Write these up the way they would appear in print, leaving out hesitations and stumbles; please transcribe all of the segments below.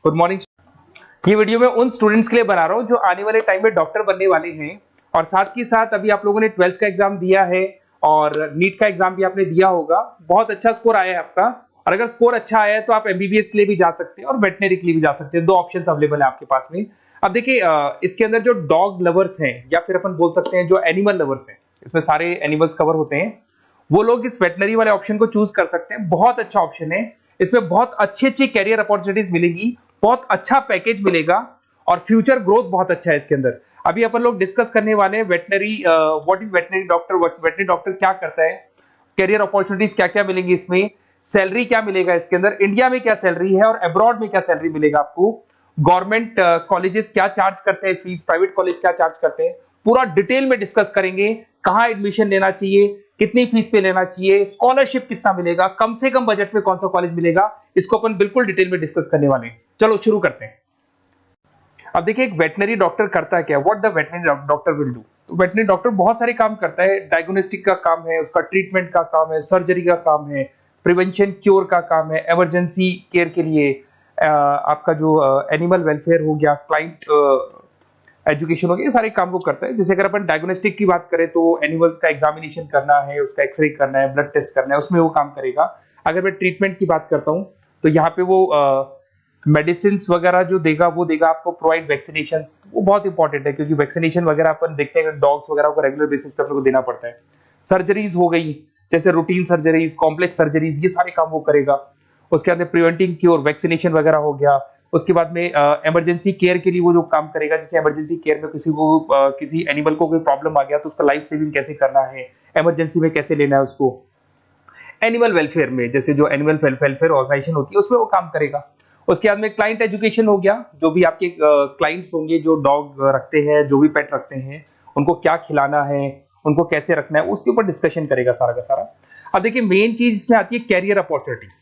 Good morning. ये video मैं उन स्टूडेंट्स के लिए बना रहा हूँ जो आने वाले टाइम में डॉक्टर बनने वाले हैं और साथ ही साथ अभी आप लोगों ने 12th का एग्जाम दिया है और नीट का एग्जाम भी आपने दिया होगा। बहुत अच्छा स्कोर आया है आपका और अगर स्कोर अच्छा आया है तो आप एमबीबीएस के लिए भी जा सकते हैं और वेटनरी के लिए भी जा सकते हैं। दो ऑप्शंस अवेलेबल है आपके पास में। अब देखिए इसके अंदर जो डॉग लवर्स हैं या फिर अपन बोल सकते हैं जो एनिमल लवर्स हैं, इसमें सारे एनिमल्स कवर होते हैं, वो लोग इस वेटनरी वाले ऑप्शन को चूज कर सकते हैं। बहुत अच्छा ऑप्शन है, इसमें बहुत अच्छी अच्छी कैरियर अपॉर्चुनिटीज मिलेगी, बहुत अच्छा पैकेज मिलेगा और फ्यूचर ग्रोथ बहुत अच्छा है इसके अंदर। अभी अपन लोग डिस्कस करने वाले हैं veterinary, what is veterinary doctor, veterinary doctor क्या करता है, कैरियर अपॉर्चुनिटीज क्या क्या मिलेंगी इसमें, सैलरी क्या मिलेगा इसके अंदर, इंडिया में क्या सैलरी है और अब्रॉड में क्या सैलरी मिलेगा आपको, गवर्नमेंट कॉलेजेस क्या चार्ज करते हैं फीस, प्राइवेट कॉलेज क्या चार्ज करते हैं, पूरा डिटेल में डिस्कस करेंगे। कहां एडमिशन लेना चाहिए, कितनी फीस पे लेना चाहिए, स्कॉलरशिप कितना मिलेगा, कम से कम बजट में कौन सा कॉलेज मिलेगा, इसको अपन बिल्कुल डिटेल में डिस्कस करने वाले हैं। चलो शुरू करते हैं। अब देखिए एक वेटनरी डॉक्टर करता है क्या, what the veterinary doctor will do. तो वेटनरी डॉक्टर बहुत सारे काम करता है, डायग्नोस्टिक का काम है, उसका ट्रीटमेंट का काम है, सर्जरी का काम है, प्रिवेंशन क्योर का काम है, इमरजेंसी केयर के लिए आपका जो एनिमल वेलफेयर हो गया, क्लाइंट एजुकेशन हो गया, ये सारे काम को करता है। जैसे अगर अपन डायग्नोस्टिक की बात करें तो एनिमल्स का एग्जामिनेशन करना है, उसका एक्सरे करना है, ब्लड टेस्ट करना है, उसमें वो काम करेगा। अगर मैं ट्रीटमेंट की बात करता हूं तो यहाँ पे वो मेडिसिन वगैरह जो देगा वो देगा आपको, प्रोवाइड वैक्सीनेशन, वो बहुत इंपॉर्टेंट है क्योंकि वैक्सीनेशन वगैरह अपन देखते हैं डॉग्स वगैरह को रेगुलर बेसिस पे अपने को देना पड़ता है। सर्जरीज हो गई, जैसे रूटीन सर्जरीज, कॉम्प्लेक्स सर्जरीज, ये सारे काम वो करेगा। उसके अंदर प्रिवेंटिंग क्योर, वैक्सीनेशन वगैरह हो गया। उसके बाद में इमरजेंसी केयर के लिए वो जो काम करेगा, जैसे इमरजेंसी केयर में किसी को किसी एनिमल को कोई प्रॉब्लम आ गया तो उसका लाइफ सेविंग कैसे करना है, इमरजेंसी में कैसे लेना है उसको। एनिमल वेलफेयर में जैसे जो एनिमल वेलफेयर ऑर्गेनाइजेशन होती है उसमें वो काम करेगा। उसके बाद में क्लाइंट एजुकेशन हो गया, जो भी आपके क्लाइंट्स होंगे जो डॉग रखते हैं, जो भी पेट रखते हैं, उनको क्या खिलाना है, उनको कैसे रखना है, उसके ऊपर डिस्कशन करेगा सारा का सारा। अब देखिए मेन चीज इसमें आती है कैरियर अपॉर्चुनिटीज।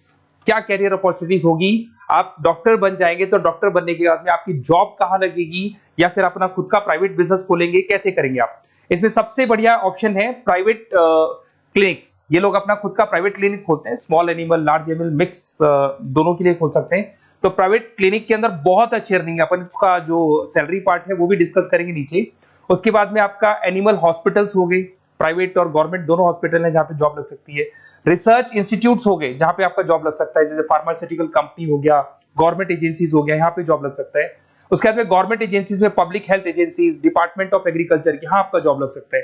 क्या कैरियर अपॉर्चुनिटीज होगी, आप डॉक्टर बन जाएंगे तो डॉक्टर बनने के बाद में आपकी जॉब कहां लगेगी या फिर अपना खुद का प्राइवेट बिजनेस खोलेंगे, कैसे करेंगे आप। इसमें सबसे बढ़िया ऑप्शन है प्राइवेट क्लिनिक्स। ये लोग अपना खुद का प्राइवेट क्लिनिक खोलते हैं, small animal, large animal, mix दोनों के लिए खोल सकते हैं। तो प्राइवेट क्लिनिक के अंदर बहुत अच्छी अर्निंग है, अपन उसका जो सैलरी पार्ट है वो भी डिस्कस करेंगे नीचे। उसके बाद में आपका एनिमल हॉस्पिटल्स हो गए, प्राइवेट और गवर्नमेंट दोनों हॉस्पिटल है जहां पे जॉब लग सकती है। रिसर्च इंस्टीट्यूट्स हो गए जहां पे आपका जॉब लग सकता है, जैसे फार्मास्यूटिकल कंपनी हो गया, गवर्नमेंट एजेंसीज हो गया, यहाँ पे जॉब लग सकता है। उसके बाद में गवर्नमेंट एजेंसीज में public health agencies, department of agriculture, यहाँ आपका जॉब लग सकता है।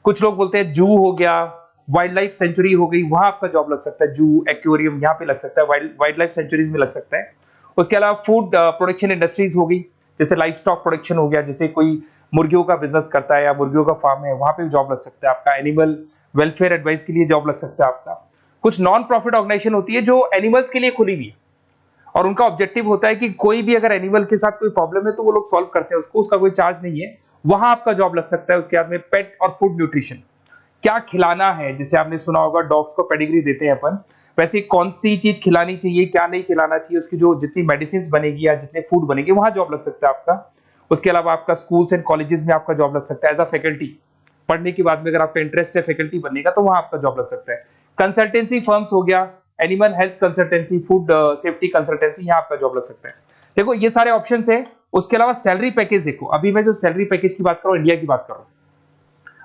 कुछ लोग बोलते हैं जू हो गया, वाइल्ड लाइफ सेंचुरी हो गई, वहां आपका जॉब लग सकता है, जू, एक्वेरियम, यहाँ पे लग सकता है, वाइल्ड लाइफ सेंचुरीज में लग सकता है। उसके अलावा फूड प्रोडक्शन इंडस्ट्रीज हो गई, जैसे लाइफ स्टॉक प्रोडक्शन हो गया, जैसे कोई मुर्गियों का बिजनेस करता है या मुर्गियों का फार्म है, वहां पे जॉब लग सकता है आपका। एनिमल वेलफेयर एडवाइस के लिए जॉब लग सकता है आपका। कुछ नॉन प्रॉफिट ऑर्गेनाइजेशन होती है जो एनिमल्स के लिए खुली हुई है और उनका ऑब्जेक्टिव होता है कि कोई भी अगर एनिमल के साथ कोई प्रॉब्लम है तो वो लोग सॉल्व करते हैं उसको, उसका कोई चार्ज नहीं है, वहां आपका जॉब लग सकता है। उसके बाद में पेट और फूड न्यूट्रिशन, क्या खिलाना है, जैसे आपने सुना होगा डॉग्स को पेडिग्री देते हैं अपन, वैसे कौन सी चीज खिलानी चाहिए, क्या नहीं खिलाना चाहिए, उसकी जो जितनी मेडिसिन बनेगी या जितने फूड बनेंगे वहां जॉब लग सकता है आपका। उसके अलावा आपका स्कूल्स एंड कॉलेजेस में आपका जॉब लग सकता है एज अ फैकल्टी। पढ़ने के बाद में अगर आपका इंटरेस्ट है फैकल्टी बनने का तो वहां आपका जॉब लग सकता है। कंसल्टेंसी फर्म्स हो गया, animal health consultancy, food safety consultancy, यहाँ आपका जॉब लग सकता है। देखो ये सारे ऑप्शंस है। उसके अलावा सैलरी पैकेज देखो, अभी मैं जो सैलरी पैकेज की बात कर रहा हूँ इंडिया की बात कर रहा हूँ,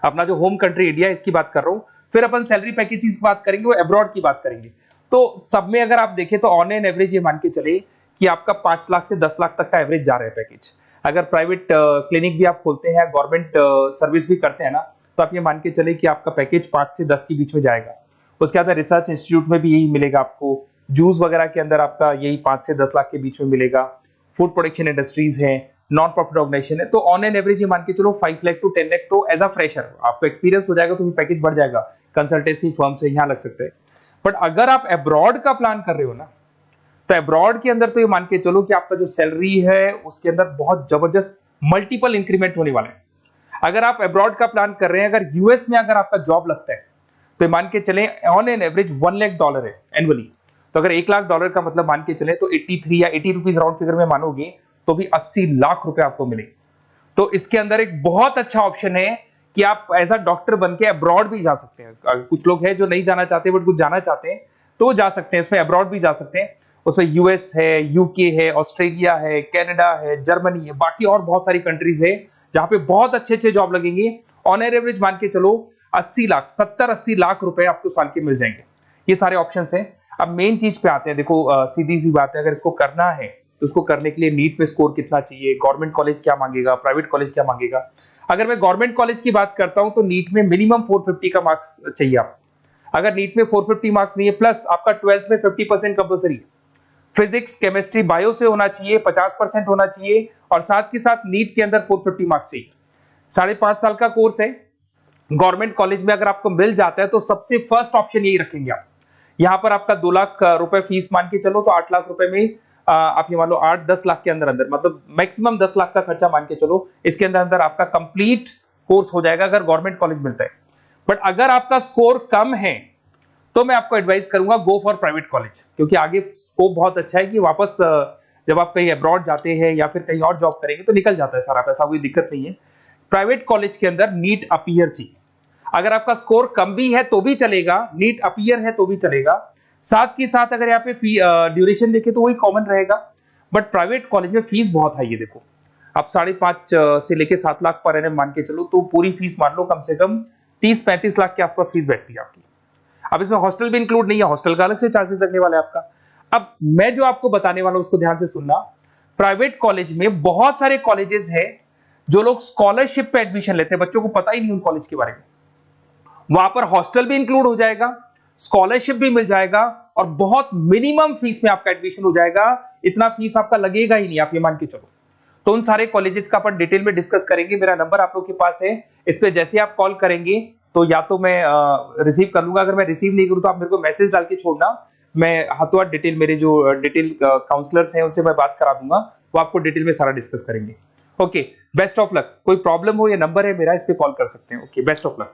अपना जो होम कंट्री इंडिया इसकी बात कर रहा हूँ। फिर अपन सैलरी पैकेज की बात करेंगे, वो अब्रॉड की बात करेंगे। तो सब में अगर आप देखें तो ऑन एन एवरेज ये मान के चले कि आपका 5 लाख से 10 लाख तक का एवरेज जा रहा है पैकेज। अगर प्राइवेट क्लिनिक भी आप खोलते हैं, गवर्नमेंट सर्विस भी करते हैं ना, तो आप ये मान के चले कि आपका पैकेज 5 से 10 के बीच में जाएगा। उसके बाद रिसर्च इंस्टीट्यूट में भी यही मिलेगा आपको, जूस वगैरह के अंदर आपका यही 5 से 10 लाख के बीच में मिलेगा। फूड प्रोडक्शन इंडस्ट्रीज है, नॉन प्रॉफिट ऑर्गेनाइजेशन है, तो ऑन एन एवरेज ये मान के चलो 5 लाख टू 10 लाख। तो एज अ फ्रेशर आपको एक्सपीरियंस हो जाएगा तो पैकेज बढ़ जाएगा, कंसल्टेंसी फर्म से यहाँ लग सकते हैं। बट अगर आप अब्रॉड का प्लान कर रहे हो ना, तो अब्रॉड के अंदर तो ये मान के चलो कि आपका जो सैलरी है उसके अंदर बहुत जबरदस्त मल्टीपल इंक्रीमेंट होने वाले हैं। अगर आप अब्रॉड का प्लान कर रहे हैं, अगर यूएस में अगर आपका जॉब लगता है तो मान के चले ऑन एन एवरेज $1 लाख है एनुअली। तो अगर $1 लाख का मतलब मान के चले तो 83 या 80 रुपीज राउंड फिगर में मानोगे तो भी 80 लाख रुपए आपको मिले। तो इसके अंदर एक बहुत अच्छा ऑप्शन है कि आप एज अ डॉक्टर बन के अब्रॉड भी जा सकते हैं। कुछ लोग हैं जो नहीं जाना चाहते बट कुछ जाना चाहते हैं तो वो जा सकते हैं, इसमें अब्रॉड भी जा सकते हैं। उसमें यूएस है, यूके है, ऑस्ट्रेलिया है, कनाडा है, जर्मनी है, बाकी और बहुत सारी कंट्रीज है जहां पे बहुत अच्छे अच्छे जॉब लगेंगे। ऑन एवरेज मान के चलो 80 लाख, 70-80 लाख रुपए आपको साल के मिल जाएंगे। ये सारे ऑप्शंस हैं। अब मेन चीज पे आते हैं। देखो सीधी सी बात है, अगर इसको करना है तो उसको करने के लिए नीट में स्कोर कितना चाहिए, गवर्नमेंट कॉलेज क्या मांगेगा, प्राइवेट कॉलेज क्या मांगेगा। अगर मैं गवर्नमेंट कॉलेज की बात करता हूं तो नीट में मिनिमम 450 का मार्क्स चाहिए आपको। अगर नीट में 450 मार्क्स नहीं है, प्लस आपका 12th में 50% कंपल्सरी है, फिजिक्स, केमिस्ट्री, बायो से होना चाहिए, 50% होना चाहिए, और साथ के साथ नीट के अंदर 450 मार्क्स चाहिए। 5.5 साल का कोर्स है। गवर्नमेंट कॉलेज में अगर आपको मिल जाता है तो सबसे फर्स्ट ऑप्शन यही रखेंगे आप। यहां पर आपका 2 लाख रुपए फीस मान के चलो तो 8 लाख रुपए में आप ये मान लो 8-10 लाख के अंदर अंदर, मतलब मैक्सिमम 10 लाख का खर्चा मान के चलो, इसके अंदर अंदर आपका कंप्लीट कोर्स हो जाएगा अगर गवर्नमेंट कॉलेज मिलता है। बट अगर आपका स्कोर कम है तो मैं आपको एडवाइस करूंगा गो फॉर प्राइवेट कॉलेज, क्योंकि आगे स्कोप बहुत अच्छा है कि वापस जब आप कहीं अब्रॉड जाते हैं या फिर कहीं और जॉब करेंगे तो निकल जाता है सारा पैसा, कोई दिक्कत नहीं है। प्राइवेट कॉलेज के अंदर नीट अपीयर चाहिए। अगर आपका स्कोर कम भी है तो भी चलेगा, नीट अपीयर है तो भी चलेगा। साथ के साथ अगर यहाँ पे ड्यूरेशन देखें तो वही कॉमन रहेगा। बट प्राइवेट कॉलेज में फीस बहुत हाई है। देखो आप 5.5 से लेके 7 लाख पर एनम मान के चलो तो पूरी फीस मान लो कम से कम 30-35 लाख के आसपास फीस बैठती है आपकी। अब इसमें हॉस्टल भी इंक्लूड नहीं है, हॉस्टल का अलग से चार्जेस लगने वाला है आपका। अब मैं जो आपको बताने वाला हूं उसको ध्यान से सुनना। प्राइवेट कॉलेज में बहुत सारे कॉलेजेस हैं जो लोग स्कॉलरशिप पे एडमिशन लेते हैं, बच्चों को पता ही नहीं उन कॉलेज के बारे में। वहां पर हॉस्टल भी इंक्लूड हो जाएगा, स्कॉलरशिप भी मिल जाएगा, और बहुत मिनिमम फीस में आपका एडमिशन हो जाएगा। इतना फीस आपका लगेगा ही नहीं, आप ये मान के चलो। तो उन सारे कॉलेजेस का अपन डिटेल में डिस्कस करेंगे। मेरा नंबर आप लोग के पास है, इस पे जैसे आप कॉल करेंगे तो या तो मैं रिसीव कर लूंगा, अगर मैं रिसीव नहीं करूं तो आप मेरे को मैसेज डाल के छोड़ना, मैं हाथों हाथ डिटेल, मेरे जो डिटेल काउंसलर्स हैं उनसे मैं बात करा दूंगा, वो आपको डिटेल में सारा डिस्कस करेंगे। Okay, best of luck. कोई प्रॉब्लम हो, ये नंबर है मेरा, इस पे कॉल कर सकते हैं। Okay, best of luck.